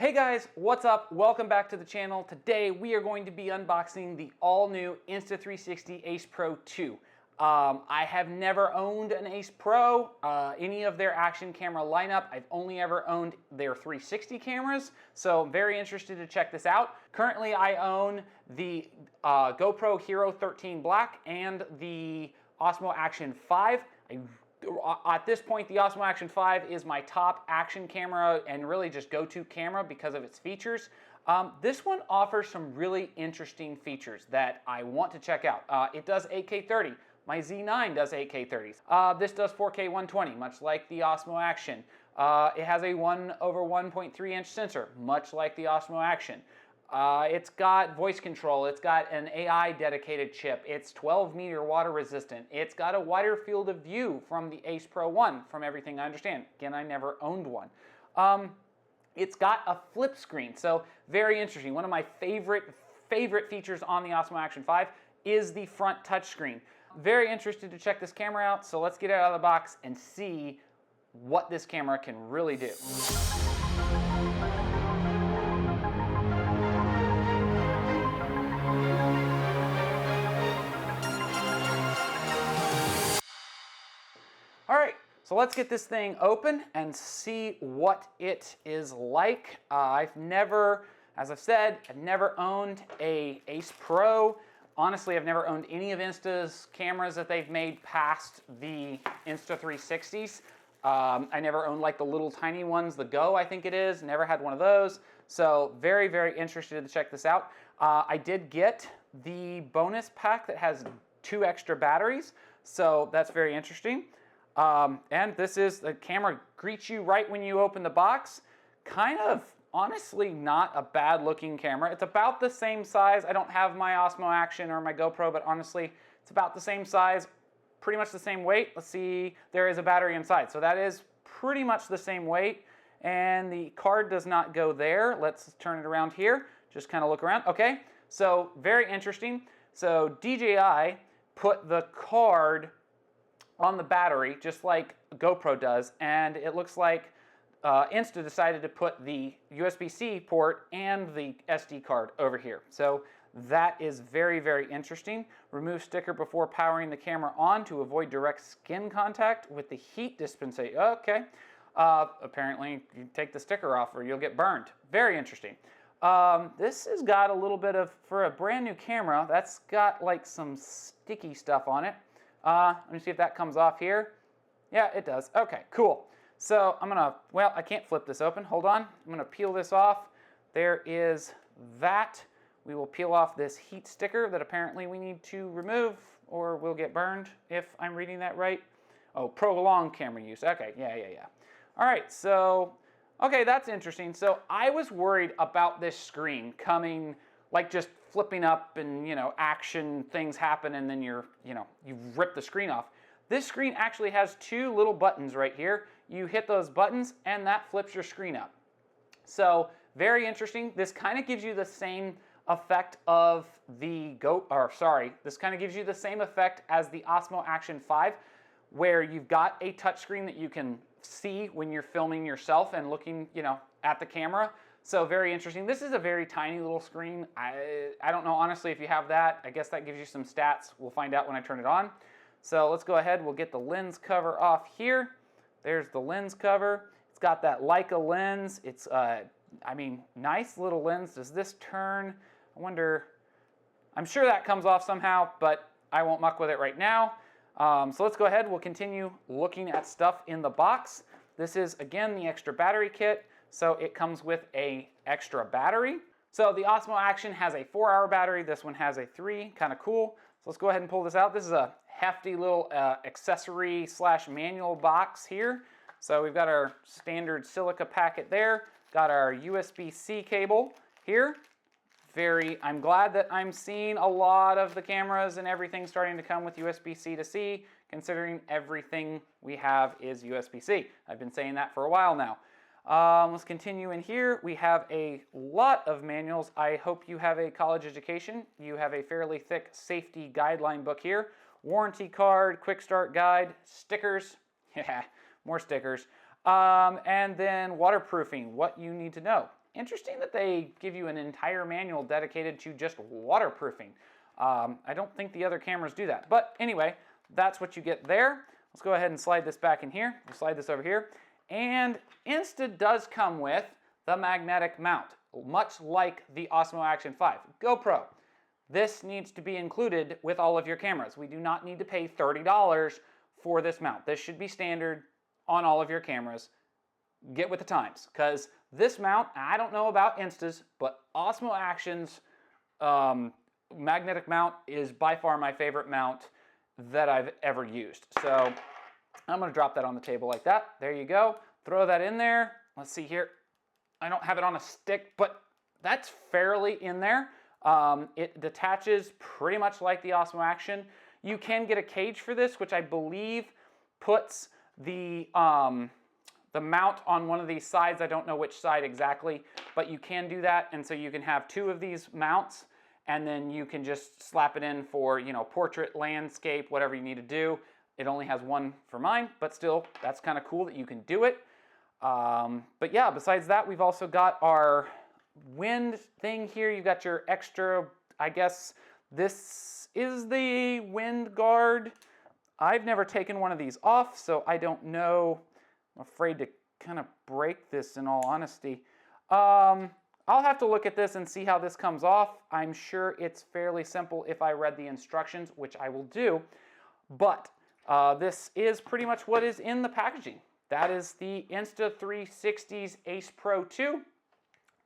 Hey guys, what's up? Welcome back to the channel. Today we are going to be unboxing the all-new Insta360 Ace Pro 2. I have never owned an Ace Pro, any of their action camera lineup. I've only ever owned their 360 cameras, so I'm very interested to check this out. Currently I own the GoPro Hero 13 Black and the Osmo Action 5. At this point, the Osmo Action 5 is my top action camera and really just go-to camera because of its features. This one offers some really interesting features that I want to check out. It does 8K 30. My Z9 does 8K 30s. This does 4K 120, much like the Osmo Action. It has a 1/1.3 inch sensor, much like the Osmo Action. It's got voice control, it's got an AI dedicated chip, it's 12-meter water resistant, it's got a wider field of view from the Ace Pro 1, from everything I understand. Again, I never owned one. It's got a flip screen, so very interesting. One of my favorite features on the Osmo Action 5 is the front touchscreen. Very interested to check this camera out, so let's get it out of the box and see what this camera can really do. All right, so let's get this thing open and see what it is like. I've never, as I've said, I've never owned a Ace Pro. Honestly, I've never owned any of Insta's cameras that they've made past the Insta360s. I never owned like the little tiny ones, the Go I think it is, never had one of those. So very, very interested to check this out. I did get the bonus pack that has 2 extra batteries, so that's very interesting. And this is, the camera greets you right when you open the box. Kind of, honestly, not a bad looking camera. It's about the same size. I don't have my Osmo Action or my GoPro, but honestly, it's about the same size, pretty much the same weight. Let's see, there is a battery inside. So that is pretty much the same weight. And the card does not go there. Let's turn it around here. Just kind of look around. Okay, so very interesting. So DJI put the card on the battery, just like GoPro does, and it looks like Insta decided to put the USB-C port and the SD card over here. So that is very, very interesting. Remove sticker before powering the camera on to avoid direct skin contact with the heat dispensation. Okay. Apparently, you take the sticker off or you'll get burned. Very interesting. This has got a little bit of, for a brand new camera, that's got like some sticky stuff on it. Let me see if that comes off here. Yeah, it does. Okay, cool. So I'm gonna, well, I can't flip this open. Hold on. I'm gonna peel this off. There is that. We will peel off this heat sticker that apparently we need to remove or we'll get burned, if I'm reading that right. Oh, prolonged camera use. Okay, yeah. All right, so, okay, that's interesting. So I was worried about this screen coming, like just flipping up and, you know, action things happen and then you rip the screen off. This screen actually has 2 little buttons right here. You hit those buttons and that flips your screen up. So very interesting. This kind of gives you the same effect of the this kind of gives you the same effect as the Osmo Action 5, where you've got a touchscreen that you can see when you're filming yourself and looking, you know, at the camera. So very interesting. This is a very tiny little screen. I don't know, honestly, if you have that. I guess that gives you some stats. We'll find out when I turn it on. So let's go ahead. We'll get the lens cover off here. There's the lens cover. It's got that Leica lens. It's, I mean, nice little lens. Does this turn? I wonder. I'm sure that comes off somehow, but I won't muck with it right now. So let's go ahead. We'll continue looking at stuff in the box. This is, again, the extra battery kit. So it comes with an extra battery. So the Osmo Action has a 4-hour battery. This one has a 3, kind of cool. So let's go ahead and pull this out. This is a hefty little accessory / manual box here. So we've got our standard silica packet there. Got our USB-C cable here. I'm glad that I'm seeing a lot of the cameras and everything starting to come with USB-C to C, considering everything we have is USB-C. I've been saying that for a while now. Let's continue in here. We have a lot of manuals. I hope you have a college education. You have a fairly thick safety guideline book here. Warranty card, quick start guide, stickers. Yeah, more stickers. And then waterproofing, what you need to know. interesting that they give you an entire manual dedicated to just waterproofing. I don't think the other cameras do that. But anyway, that's what you get there. Let's go ahead and slide this back in here. We'll slide this over here. And Insta does come with the magnetic mount, much like the Osmo Action 5. GoPro, this needs to be included with all of your cameras. We do not need to pay $30 for this mount. This should be standard on all of your cameras. Get with the times, because this mount, I don't know about Insta's, but Osmo Action's magnetic mount is by far my favorite mount that I've ever used. So I'm going to drop that on the table like that. There you go. Throw that in there. Let's see here. I don't have it on a stick, but that's fairly in there. It detaches pretty much like the Osmo Action. You can get a cage for this, which I believe puts the mount on one of these sides. I don't know which side exactly, but you can do that. And so you can have two of these mounts, and then you can just slap it in for, you know, portrait, landscape, whatever you need to do. It only has one for mine, but still, that's kind of cool that you can do it. But yeah, besides that, we've also got our wind thing here. You've got your extra, I guess this is the wind guard. I've never taken one of these off, so I don't know. I'm afraid to kind of break this, in all honesty. I'll have to look at this and see how this comes off. I'm sure it's fairly simple if I read the instructions, which I will do. But this is pretty much what is in the packaging. That is the Insta360's Ace Pro 2.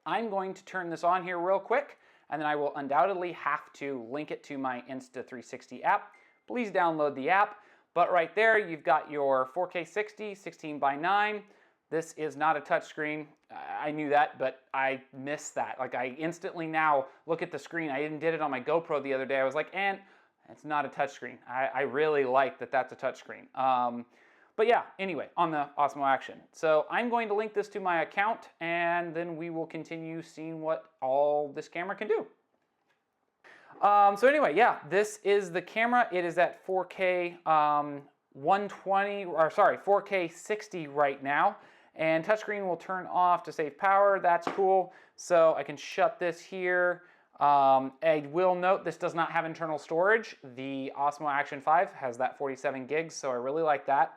I'm going to turn this on here real quick, and then I will undoubtedly have to link it to my Insta360 app. Please download the app. But right there, you've got your 4K 60, 16:9. This is not a touchscreen. I knew that, but I missed that. Like, I instantly now look at the screen. I even did it on my GoPro the other day. I was like, and it's not a touchscreen. I really like that that's a touchscreen. But yeah, anyway, on the Osmo Action. So I'm going to link this to my account, and then we will continue seeing what all this camera can do. So anyway, yeah, this is the camera. It is at 4K 120, or sorry, 4K 60 right now. And touchscreen will turn off to save power. That's cool. So I can shut this here. I will note this does not have internal storage. The Osmo Action 5 has that 47 gigs, so I really like that.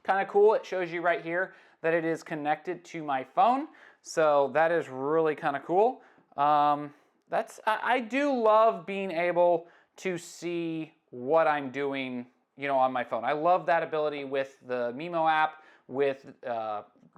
Kind of cool. It shows you right here that it is connected to my phone. So that is really kind of cool. I do love being able to see what I'm doing, you know, on my phone. I love that ability with the Mimo app, with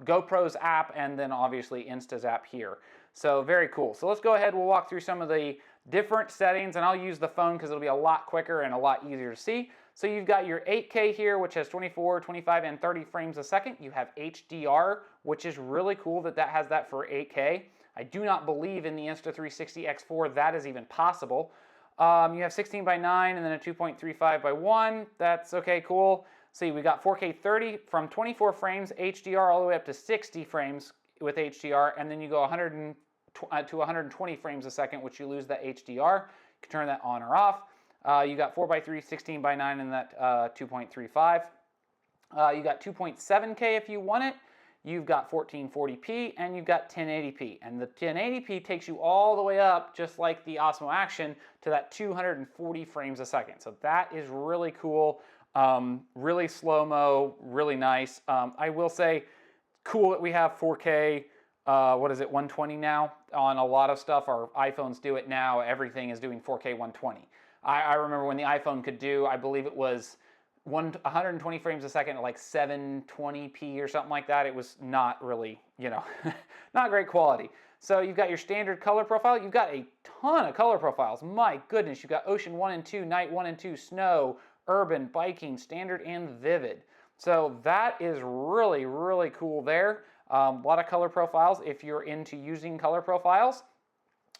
GoPro's app, and then obviously Insta's app here. So very cool. So let's go ahead. We'll walk through some of the different settings, and I'll use the phone because it'll be a lot quicker and a lot easier to see. So you've got your 8K here, which has 24, 25, and 30 frames a second. You have HDR, which is really cool that that has that for 8K. I do not believe in the Insta360 X4 that is even possible. You have 16:9 and then a 2.35:1. That's okay, cool. See, we got 4K 30 from 24 frames HDR all the way up to 60 frames with HDR, and then you go 100 to 120 frames a second, which you lose that HDR. You can turn that on or off. You got 4:3, 16:9, and that 2.35. You got 2.7K if you want it. You've got 1440p, and you've got 1080p. And the 1080p takes you all the way up, just like the Osmo Action, to that 240 frames a second. So that is really cool, really slow-mo, really nice. I will say, cool that we have 4K, 120 now on a lot of stuff. Our iPhones do it now. Everything is doing 4K 120. I remember when the iPhone could do, I believe it was 120 frames a second at like 720p or something like that. It was not really, you know, not great quality. So you've got your standard color profile. You've got a ton of color profiles. My goodness, you've got Ocean 1 and 2, Night 1 and 2, Snow, Urban, Biking, Standard, and Vivid. So that is really, really cool there. A lot of color profiles if you're into using color profiles.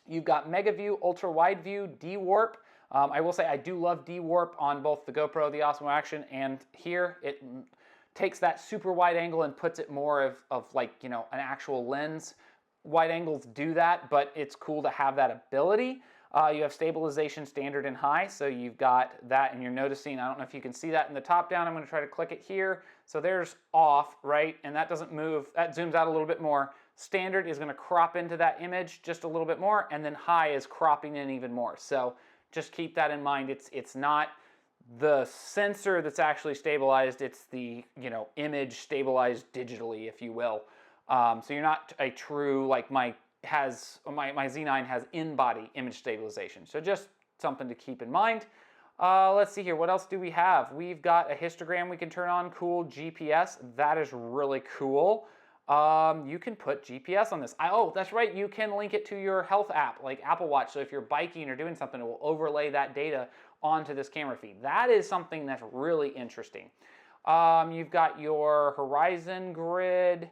You've got Mega View, Ultra Wide View, D-Warp. I will say I do love D-Warp on both the GoPro, the Osmo Action, and here it takes that super wide angle and puts it more of like, you know, an actual lens. Wide angles do that, but it's cool to have that ability. You have stabilization standard and high, so you've got that, and you're noticing, I don't know if you can see that in the top down. I'm going to try to click it here. So there's off, right? And that doesn't move. That zooms out a little bit more. Standard is going to crop into that image just a little bit more, and then high is cropping in even more. So just keep that in mind. It's not the sensor that's actually stabilized, it's the image stabilized digitally, if you will. So you're not a true, like my Z9 has in-body image stabilization. So just something to keep in mind. Let's see here, what else do we have? We've got a histogram we can turn on, cool, GPS, that is really cool. You can put GPS on this. Oh, that's right, you can link it to your health app, like Apple Watch, so if you're biking or doing something, it will overlay that data onto this camera feed. That is something that's really interesting. You've got your horizon grid.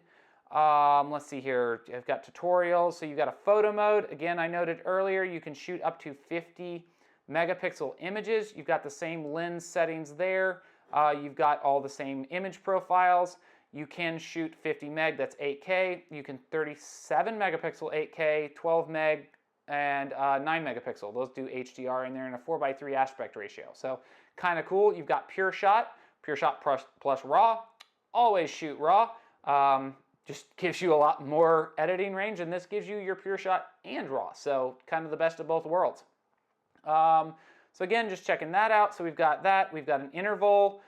Let's see here, I've got tutorials, so you've got a photo mode. Again, I noted earlier, you can shoot up to 50 megapixel images. You've got the same lens settings there. You've got all the same image profiles. You can shoot 50 meg, that's 8K. You can 37 megapixel 8K, 12 meg, and 9 megapixel. Those do HDR, and they're in a 4:3 aspect ratio. So kind of cool. You've got pure shot plus raw. Always shoot raw. Just gives you a lot more editing range, and this gives you your pure shot and raw. So kind of the best of both worlds. So again, just checking that out. So we've got that. We've got an interval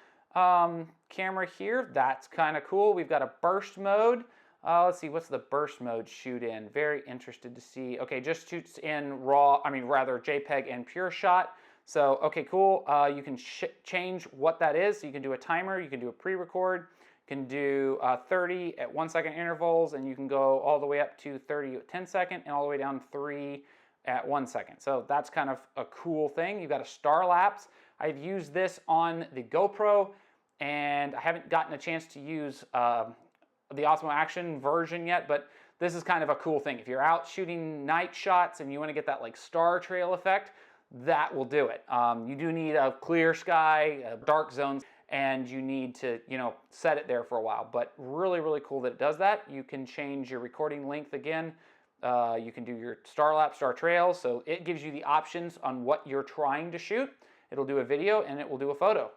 camera here. That's kind of cool. We've got a burst mode. Let's see, what's the burst mode shoot in? Very interested to see. Okay, just shoots in raw, JPEG and pure shot. So, okay, cool. You can change what that is. So you can do a timer, you can do a pre-record, you can do 30 at 1 second intervals, and you can go all the way up to 30 at 10 second and all the way down 3 at 1 second. So that's kind of a cool thing. You've got a star lapse. I've used this on the GoPro, and I haven't gotten a chance to use the Osmo Action version yet, but this is kind of a cool thing. If you're out shooting night shots and you want to get that like star trail effect, that will do it. You do need a clear sky, dark zones, and you need to, set it there for a while. But really, really cool that it does that. You can change your recording length again. You can do your star lapse, star trail. So it gives you the options on what you're trying to shoot. It'll do a video and it will do a photo.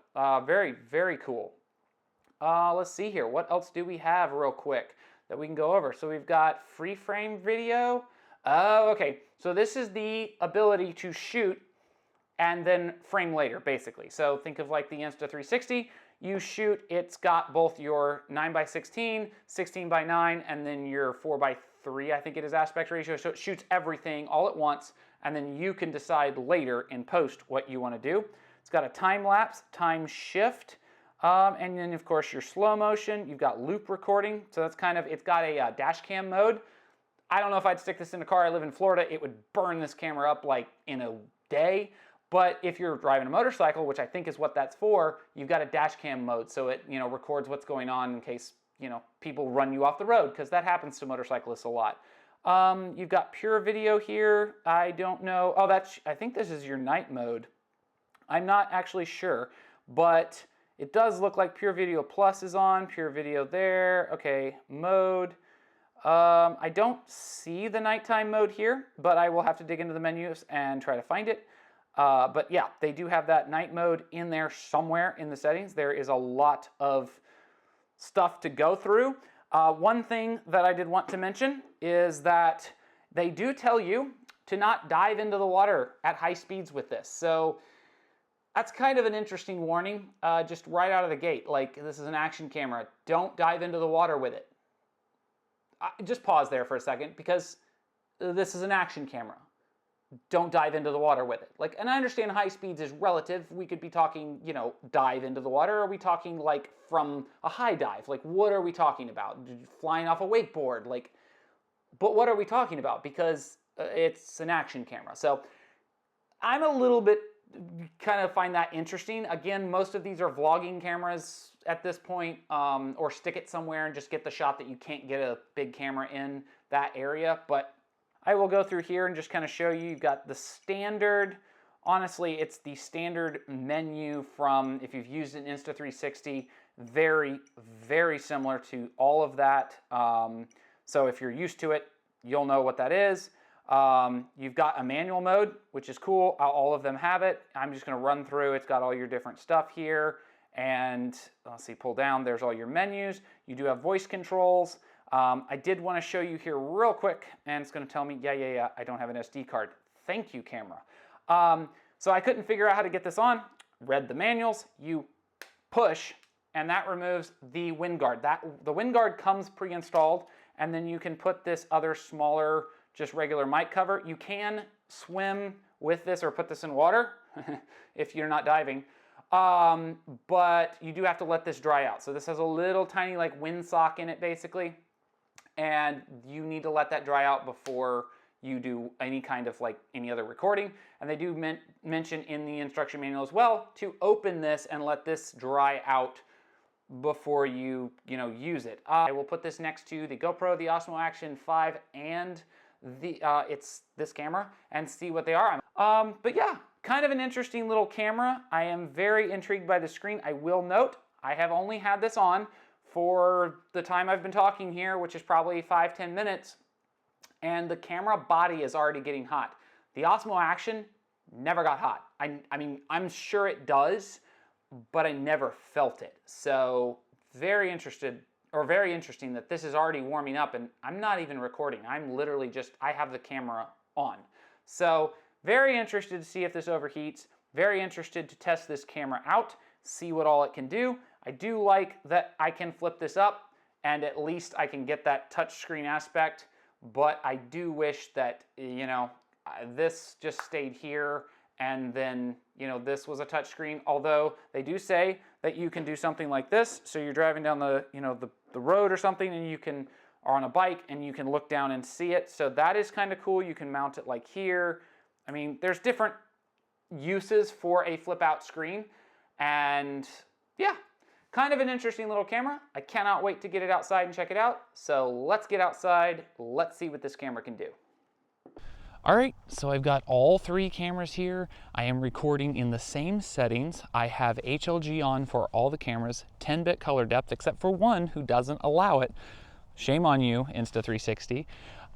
Very, very cool. Let's see here. What else do we have real quick that we can go over? So we've got free frame video. Okay, so this is the ability to shoot and then frame later, basically. So think of like the Insta360. You shoot, it's got both your 9:16, 16:9, and then your 4:3, I think it is, aspect ratio. So it shoots everything all at once, and then you can decide later in post what you want to do. It's got a time lapse, time shift, and then of course your slow motion. You've got loop recording, so that's kind of, it's got a dash cam mode. I don't know if I'd stick this in a car. I live in Florida. It would burn this camera up like in a day. But if you're driving a motorcycle, which I think is what that's for, you've got a dash cam mode, so it records what's going on in case people run you off the road, because that happens to motorcyclists a lot. You've got pure video here. I don't know. Oh, I think this is your night mode. I'm not actually sure, but it does look like pure video plus is on. Pure video there. Okay, mode. I don't see the nighttime mode here, but I will have to dig into the menus and try to find it. But yeah, they do have that night mode in there somewhere in the settings. There is a lot of stuff to go through. One thing that I did want to mention is that they do tell you to not dive into the water at high speeds with this. So that's kind of an interesting warning, just right out of the gate. Like, this is an action camera. Don't dive into the water with it. Just pause there for a second, because this is an action camera. Don't dive into the water with it. Like, and I understand high speeds is relative. We could be talking, dive into the water. Are we talking like from a high dive? Like, what are we talking about? Flying off a wakeboard? Like, but what are we talking about? Because it's an action camera. So I'm a little bit kind of find that interesting. Again, most of these are vlogging cameras at this point, or stick it somewhere and just get the shot that you can't get a big camera in that area. But I will go through here and just kind of show you. You've got the standard. Honestly, it's the standard menu from, if you've used an Insta360, very, very similar to all of that. So if you're used to it, you'll know what that is. You've got a manual mode, which is cool. All of them have it. I'm just going to run through. It's got all your different stuff here. And let's see, pull down. There's all your menus. You do have voice controls. I did want to show you here real quick, and it's going to tell me, yeah, I don't have an SD card. Thank you, camera. So I couldn't figure out how to get this on. Read the manuals. You push, and that removes the wind guard. The wind guard comes pre-installed, and then you can put this other smaller, just regular mic cover. You can swim with this or put this in water if you're not diving. But you do have to let this dry out. So this has a little tiny like windsock in it basically, and you need to let that dry out before you do any kind of like any other recording. And they do mention in the instruction manual as well to open this and let this dry out before you use it. I will put this next to the GoPro, the Osmo Action 5, and it's this camera and see what they are. But yeah, kind of an interesting little camera. I am very intrigued by the screen. I will note, I have only had this on for the time I've been talking here, which is probably 5-10 minutes, and the camera body is already getting hot. The Osmo Action never got hot. I mean, I'm sure it does, but I never felt it. So very interesting that this is already warming up, and I'm not even recording. I'm literally just, I have the camera on. So very interested to see if this overheats. Very interested to test this camera out, see what all it can do. I do like that I can flip this up, and at least I can get that touchscreen aspect, but I do wish that, this just stayed here, and then, this was a touchscreen, although they do say that you can do something like this. So you're driving down the road or something, and or on a bike, and you can look down and see it. So that is kind of cool. You can mount it like here. I mean, there's different uses for a flip out screen, and yeah, kind of an interesting little camera. I cannot wait to get it outside and check it out. So let's get outside. Let's see what this camera can do. All right, so I've got all three cameras here. I am recording in the same settings. I have HLG on for all the cameras, 10-bit color depth, except for one who doesn't allow it. Shame on you, Insta360.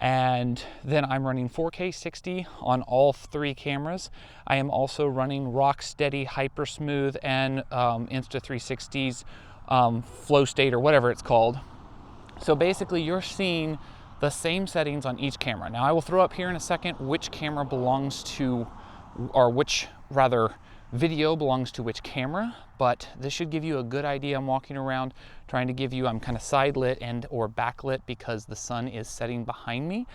And then I'm running 4K 60 on all three cameras. I am also running Rocksteady, Hyper Smooth, and Insta360's Flow State, or whatever it's called. So basically you're seeing the same settings on each camera. Now I will throw up here in a second which camera belongs to, or which rather video belongs to which camera, but this should give you a good idea. I'm walking around trying to give you, I'm kind of side lit and or backlit because the sun is setting behind me,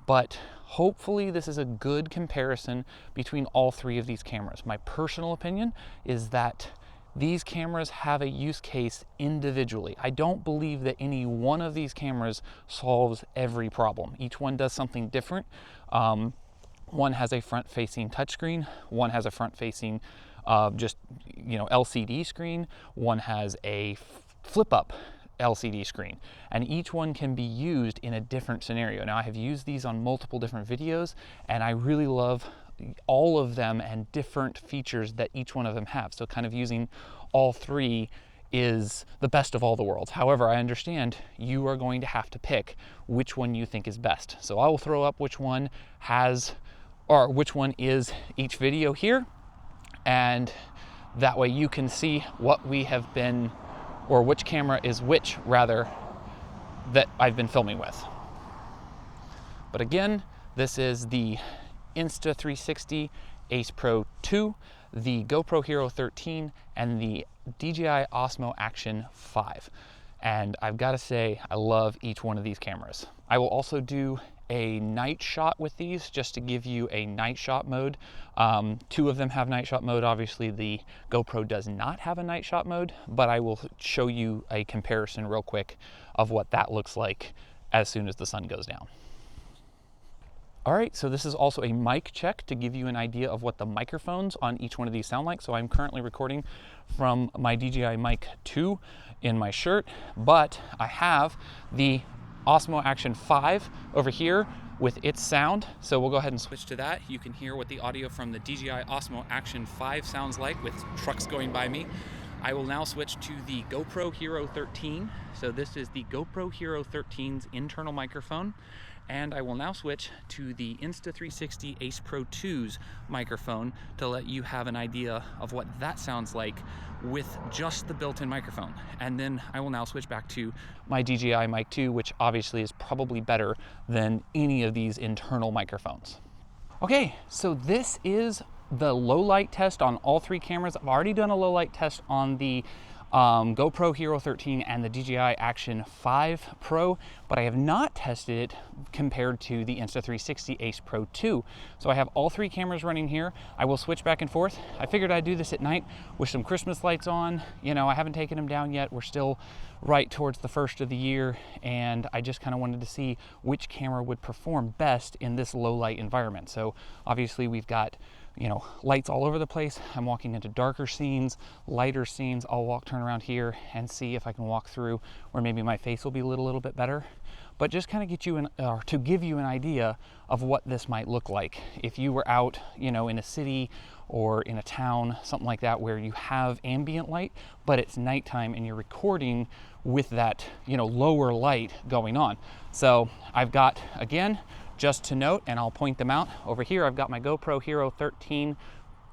but hopefully this is a good comparison between all three of these cameras. My personal opinion is that these cameras have a use case individually. I don't believe that any one of these cameras solves every problem. Each one does something different. One has a front-facing touchscreen. One has a front-facing LCD screen. One has a flip-up LCD screen, and each one can be used in a different scenario. Now I have used these on multiple different videos, and I really love all of them and different features that each one of them have. So kind of using all three is the best of all the worlds. However, I understand you are going to have to pick which one you think is best. So I will throw up which one has, or which one is each video here, and that way you can see what we have been, or which camera is which rather, that I've been filming with. But again, this is the Insta360 Ace Pro 2, the GoPro Hero 13, and the DJI Osmo Action 5. And I've got to say, I love each one of these cameras. I will also do a night shot with these just to give you a night shot mode. Two of them have night shot mode. Obviously the GoPro does not have a night shot mode, but I will show you a comparison real quick of what that looks like as soon as the sun goes down. All right, so this is also a mic check to give you an idea of what the microphones on each one of these sound like. So I'm currently recording from my DJI Mic 2 in my shirt, but I have the Osmo Action 5 over here with its sound. So we'll go ahead and switch to that. You can hear what the audio from the DJI Osmo Action 5 sounds like with trucks going by me. I will now switch to the GoPro Hero 13. So this is the GoPro Hero 13's internal microphone. And I will now switch to the Insta360 Ace Pro 2's microphone to let you have an idea of what that sounds like with just the built-in microphone. And then I will now switch back to my DJI Mic 2, which obviously is probably better than any of these internal microphones. Okay, so this is the low light test on all three cameras. I've already done a low light test on the GoPro Hero 13 and the DJI Action 5 Pro, but I have not tested it compared to the Insta360 Ace Pro 2. So I have all three cameras running here. I will switch back and forth. I figured I'd do this at night with some Christmas lights on. You know, I haven't taken them down yet. We're still right towards the first of the year, and I just kind of wanted to see which camera would perform best in this low light environment. So obviously we've got, you know, lights all over the place. I'm walking into darker scenes, lighter scenes. I'll turn around here and see if I can walk through where maybe my face will be lit a little bit better. But just kind of get you to give you an idea of what this might look like if you were out, you know, in a city or in a town, something like that, where you have ambient light, but it's nighttime and you're recording with that, you know, lower light going on. So I've got, again, just to note, and I'll point them out over here, I've got my GoPro Hero 13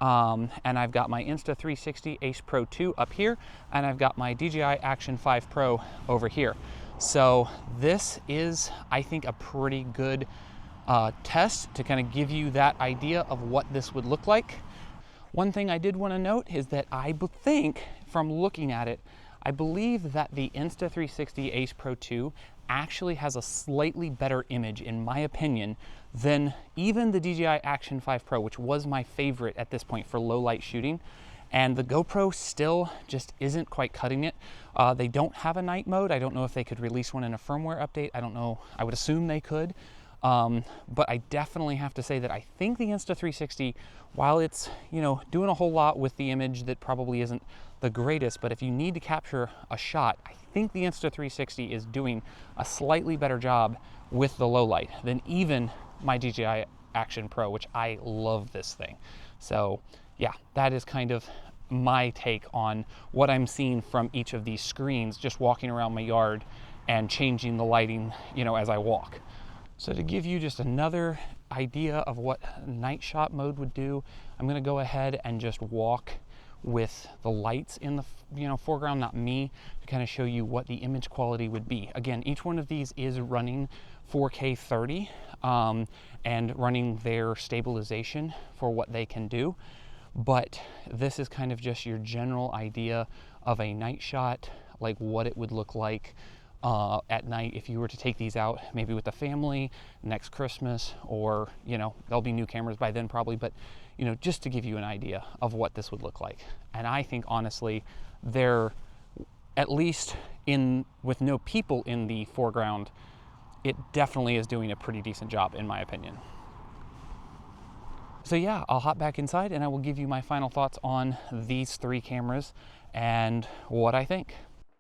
and I've got my Insta360 Ace Pro 2 up here, and I've got my DJI Action 5 Pro over here. So this is, I think, a pretty good test to kind of give you that idea of what this would look like. One thing I did want to note is that I think, from looking at it, I believe that the Insta360 Ace Pro 2 actually has a slightly better image, in my opinion, than even the DJI Action 5 Pro, which was my favorite at this point for low light shooting. And the GoPro still just isn't quite cutting it. They don't have a night mode. I don't know if they could release one in a firmware update. I don't know. I would assume they could. But I definitely have to say that I think the Insta360, while it's, you know, doing a whole lot with the image that probably isn't the greatest, but if you need to capture a shot, I think the Insta360 is doing a slightly better job with the low light than even my DJI Action Pro, which I love this thing. So yeah, that is kind of my take on what I'm seeing from each of these screens, just walking around my yard and changing the lighting, you know, as I walk. So to give you just another idea of what night shot mode would do, I'm going to go ahead and just walk with the lights in the, you know, foreground, not me, to kind of show you what the image quality would be. Again, each one of these is running 4K 30 and running their stabilization for what they can do. But this is kind of just your general idea of a night shot, like what it would look like at night if you were to take these out, maybe with the family next Christmas, or, you know, there'll be new cameras by then probably, but, you know, just to give you an idea of what this would look like. And I think, honestly, they're, at least with no people in the foreground, it definitely is doing a pretty decent job, in my opinion. So yeah, I'll hop back inside and I will give you my final thoughts on these three cameras and what I think.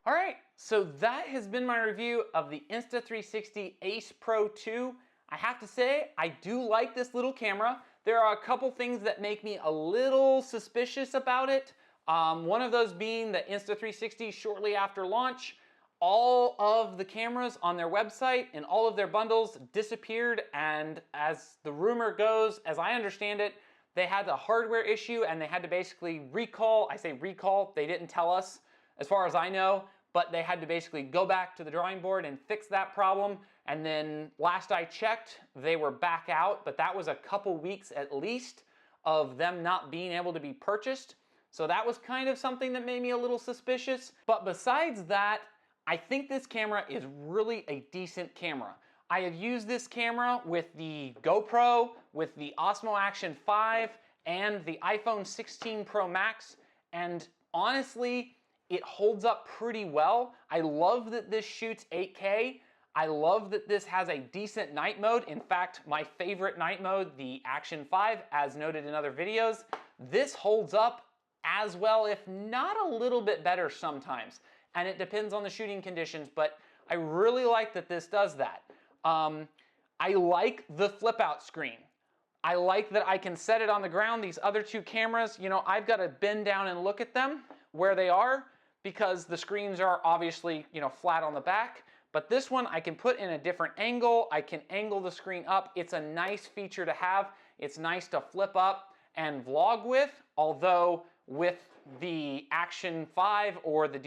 All right, so that has been my review of the Insta360 Ace Pro 2. I have to say, I do like this little camera. There are a couple things that make me a little suspicious about it. One of those being the Insta360 shortly after launch, all of the cameras on their website and all of their bundles disappeared, and as the rumor goes, as I understand it, they had a hardware issue and they had to basically recall. I say recall, they didn't tell us as far as I know, but they had to basically go back to the drawing board and fix that problem. And then last I checked, they were back out, but that was a couple weeks at least of them not being able to be purchased. So that was kind of something that made me a little suspicious. But besides that, I think this camera is really a decent camera. I have used this camera with the GoPro, with the Osmo Action 5, and the iPhone 16 Pro Max, and honestly, it holds up pretty well. I love that this shoots 8K. I love that this has a decent night mode. In fact, my favorite night mode, the Action 5, as noted in other videos, this holds up as well, if not a little bit better sometimes. And it depends on the shooting conditions, but I really like that this does that. I like the flip out screen. I like that I can set it on the ground. These other two cameras, you know, I've got to bend down and look at them where they are because the screens are obviously, you know, flat on the back. But this one I can put in a different angle. I can angle the screen up. It's a nice feature to have. It's nice to flip up and vlog with, although with the Action 5 or the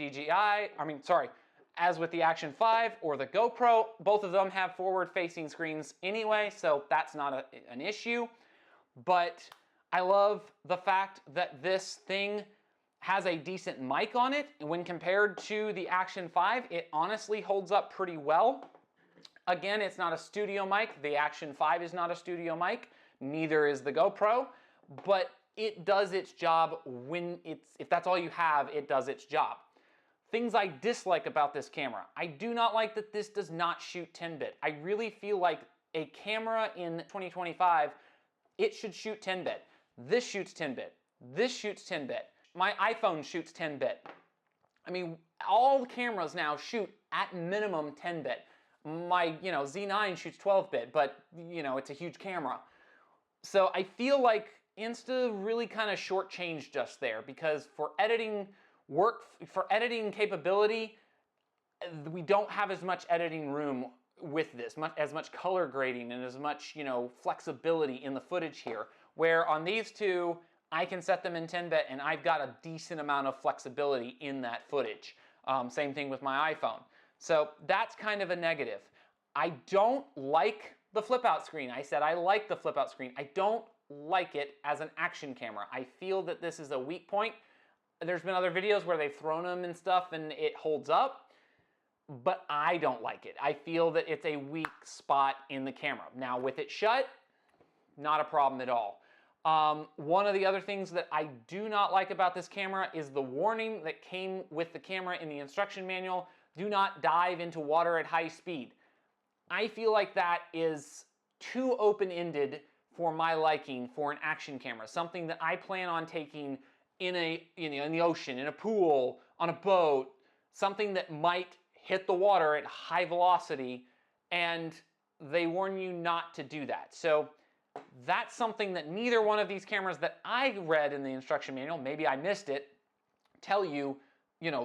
as with the Action 5 or the GoPro, both of them have forward-facing screens anyway, so that's not an issue. But I love the fact that this thing has a decent mic on it. When compared to the Action 5, it honestly holds up pretty well. Again, it's not a studio mic. The Action 5 is not a studio mic. Neither is the GoPro, but it does its job if that's all you have, it does its job. Things I dislike about this camera. I do not like that this does not shoot 10-bit. I really feel like a camera in 2025, it should shoot 10-bit. This shoots 10-bit. This shoots 10-bit. My iPhone shoots 10-bit. I mean, all the cameras now shoot at minimum 10-bit. My, Z9 shoots 12-bit, but, it's a huge camera. So I feel like Insta really kind of shortchanged us there, because for editing capability, we don't have as much editing room with this, as much color grading and as much, flexibility in the footage here. Where on these two, I can set them in 10-bit and I've got a decent amount of flexibility in that footage. Same thing with my iPhone. So that's kind of a negative. I don't like the flip out screen. I said I like the flip out screen. I don't like it as an action camera. I feel that this is a weak point. There's been other videos where they've thrown them and stuff and it holds up, but I don't like it. I feel that it's a weak spot in the camera. Now with it shut, not a problem at all. One of the other things that I do not like about this camera is the warning that came with the camera in the instruction manual: do not dive into water at high speed. I feel like that is too open-ended for my liking for an action camera, something that I plan on taking in the ocean, in a pool, on a boat, something that might hit the water at high velocity, and they warn you not to do that. So that's something that neither one of these cameras that I read in the instruction manual, maybe I missed it, tell you,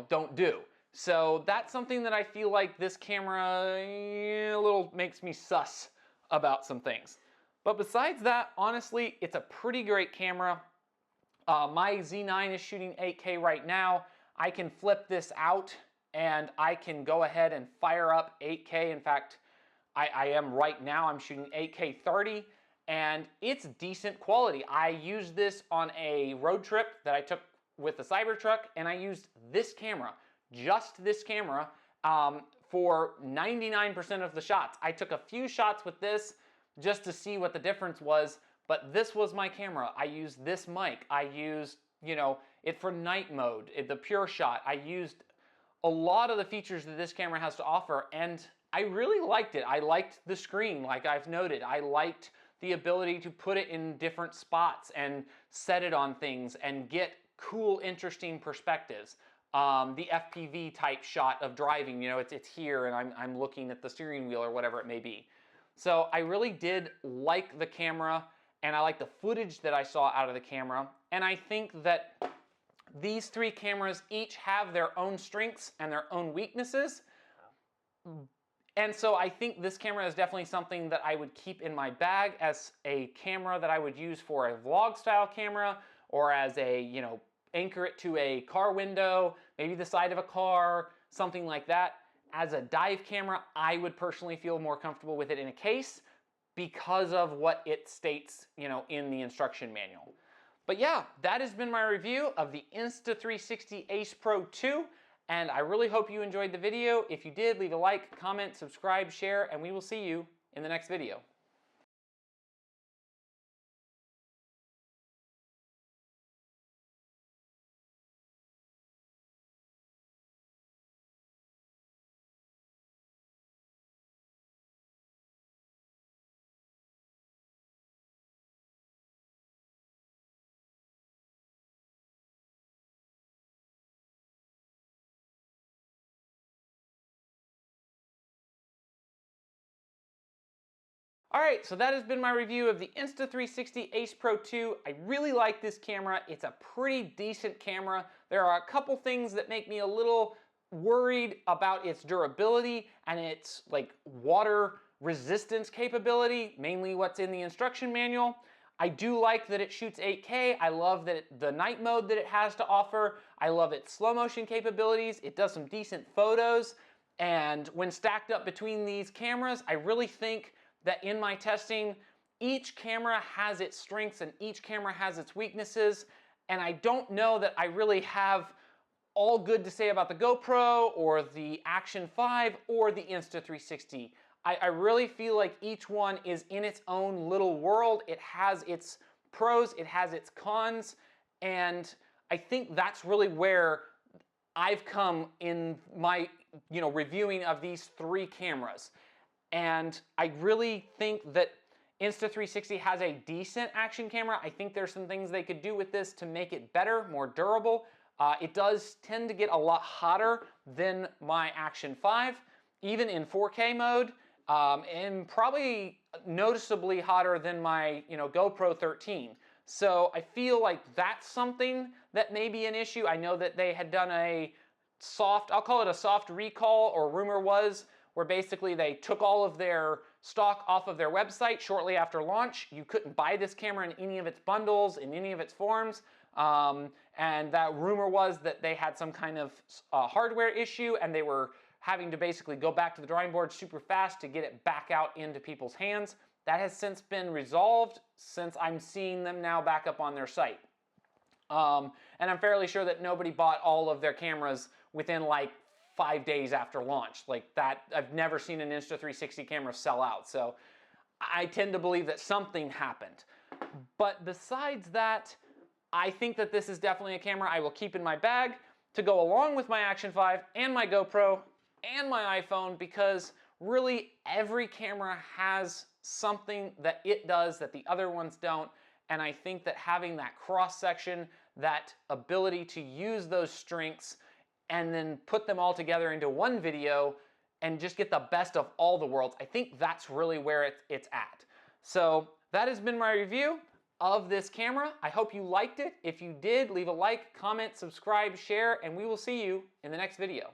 don't do. So that's something that I feel like this camera a little makes me sus about some things. But besides that, honestly, it's a pretty great camera. My Z9 is shooting 8K right now. I can flip this out and I can go ahead and fire up 8K. In fact, I am right now, I'm shooting 8K 30. And it's decent quality. I used this on a road trip that I took with the Cybertruck, and I used this camera, just this camera, for 99% of the shots. I took a few shots with this just to see what the difference was, but this was my camera. I used this mic. I used, it for night mode, the pure shot. I used a lot of the features that this camera has to offer, and I really liked it. I liked the screen, like I've noted. I liked the ability to put it in different spots and set it on things and get cool, interesting perspectives. The FPV type shot of driving, it's here and I'm looking at the steering wheel or whatever it may be. So I really did like the camera, and I like the footage that I saw out of the camera. And I think that these three cameras each have their own strengths and their own weaknesses. And so I think this camera is definitely something that I would keep in my bag as a camera that I would use for a vlog style camera, or as a, anchor it to a car window, maybe the side of a car, something like that. As a dive camera, I would personally feel more comfortable with it in a case because of what it states, in the instruction manual. But yeah, that has been my review of the Insta360 Ace Pro 2. And I really hope you enjoyed the video. If you did, leave a like, comment, subscribe, share, and we will see you in the next video. Alright, so that has been my review of the Insta360 Ace Pro 2. I really like this camera. It's a pretty decent camera. There are a couple things that make me a little worried about its durability and its like water resistance capability, mainly what's in the instruction manual. I do like that it shoots 8K. I love that the night mode that it has to offer. I love its slow motion capabilities. It does some decent photos. And when stacked up between these cameras, I really think that in my testing, each camera has its strengths and each camera has its weaknesses. And I don't know that I really have all good to say about the GoPro or the Action 5 or the Insta360. I really feel like each one is in its own little world. It has its pros, it has its cons, and I think that's really where I've come in my reviewing of these three cameras. And I really think that Insta360 has a decent action camera. I think there's some things they could do with this to make it better, more durable. It does tend to get a lot hotter than my Action 5, even in 4K mode, and probably noticeably hotter than my GoPro 13. So I feel like that's something that may be an issue. I know that they had done a soft, I'll call it a soft recall, or rumor was, where basically they took all of their stock off of their website shortly after launch. You couldn't buy this camera in any of its bundles, in any of its forms. And that rumor was that they had some kind of hardware issue and they were having to basically go back to the drawing board super fast to get it back out into people's hands. That has since been resolved since I'm seeing them now back up on their site. And I'm fairly sure that nobody bought all of their cameras within like 5 days after launch. Like that, I've never seen an Insta360 camera sell out. So I tend to believe that something happened. But besides that, I think that this is definitely a camera I will keep in my bag to go along with my Action 5 and my GoPro and my iPhone, because really every camera has something that it does that the other ones don't. And I think that having that cross section, that ability to use those strengths and then put them all together into one video and just get the best of all the worlds, I think that's really where it's at. So that has been my review of this camera. I hope you liked it. If you did, leave a like, comment, subscribe, share, and we will see you in the next video.